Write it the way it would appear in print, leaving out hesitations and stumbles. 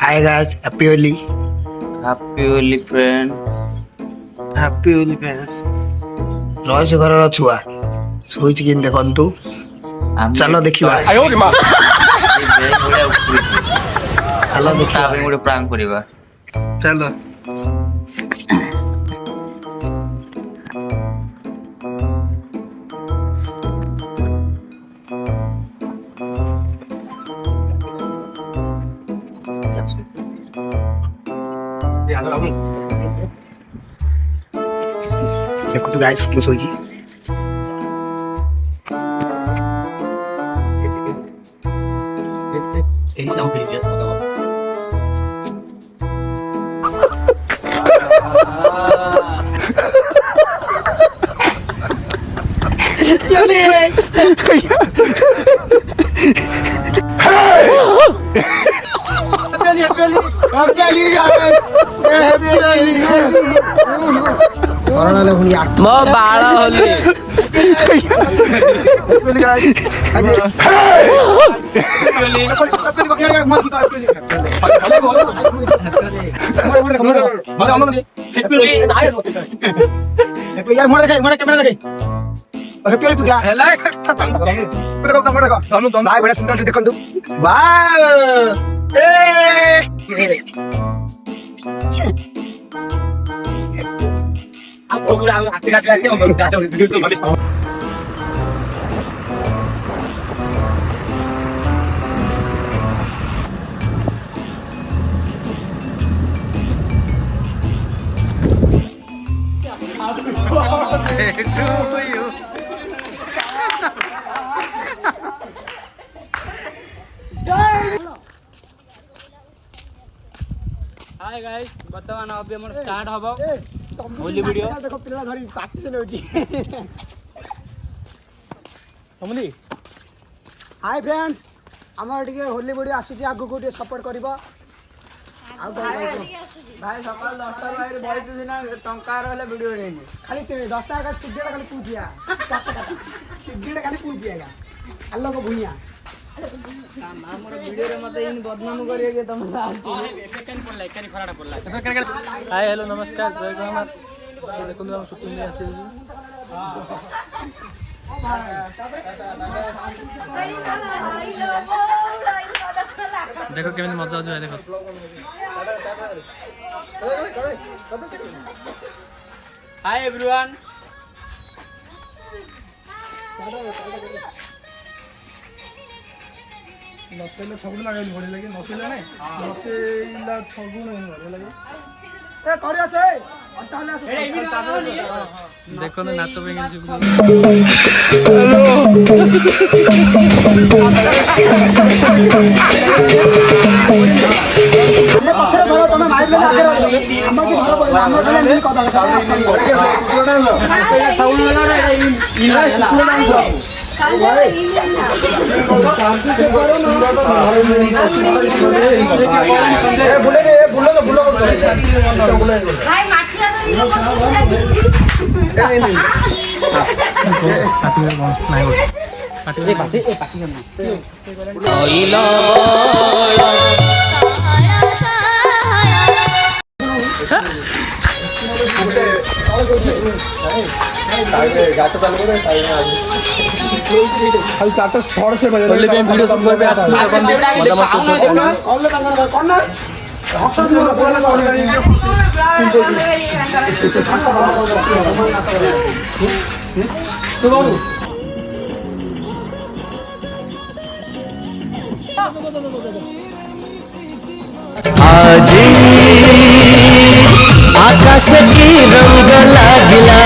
हाय guys, happy Holi. Happy Holi friend. Happy Holi friends. रईस घर छुआ शोच कि देखु चलो देखा चलो देखा गोटे प्रांक करवा चलो देखो तो गाइस क्लोज हो जी। मो बाल होली हाय गाइस, वर्तमान अभी हमर स्टार्ट हबो होली वीडियो। देखो पिला धरी पार्टी से होची हमनी। हाय फ्रेंड्स, हमर टिके होली वीडियो आसुची, आगु को टिके सपोर्ट करबो। भाई सकाल 10 टा भाई बड़ी दिना टंका रहले वीडियो रेनी खाली 10 टाका सिगरेट खाली पूजिया 7 टाका सिगरेट खाली पूजिएगा अल्लाह को भुइया हमर वीडियो रे मते इन बदनाम करिए के तुम सेकंड पड़ला एकानी खराडा पड़ला। हाय हेलो नमस्कार, जय जगन्नाथ। देखो हम शूटिंग में आछे देखो केमन मजा आ जाए। देखो हाय एवरीवन। नसेले छगुन लगाइल बढी लागि नसेले नै नसेला छगुन बढी लागि ए करिया छै अट्टाले देखो ना नाच पे पछरे धरो तमे माइक ले आगे रहो हमर की धरो पड़े हमर खाली नहीं कथा खाली चारटा शॉट से बजे वीडियो सब पे आज आकाश की रंग लागिला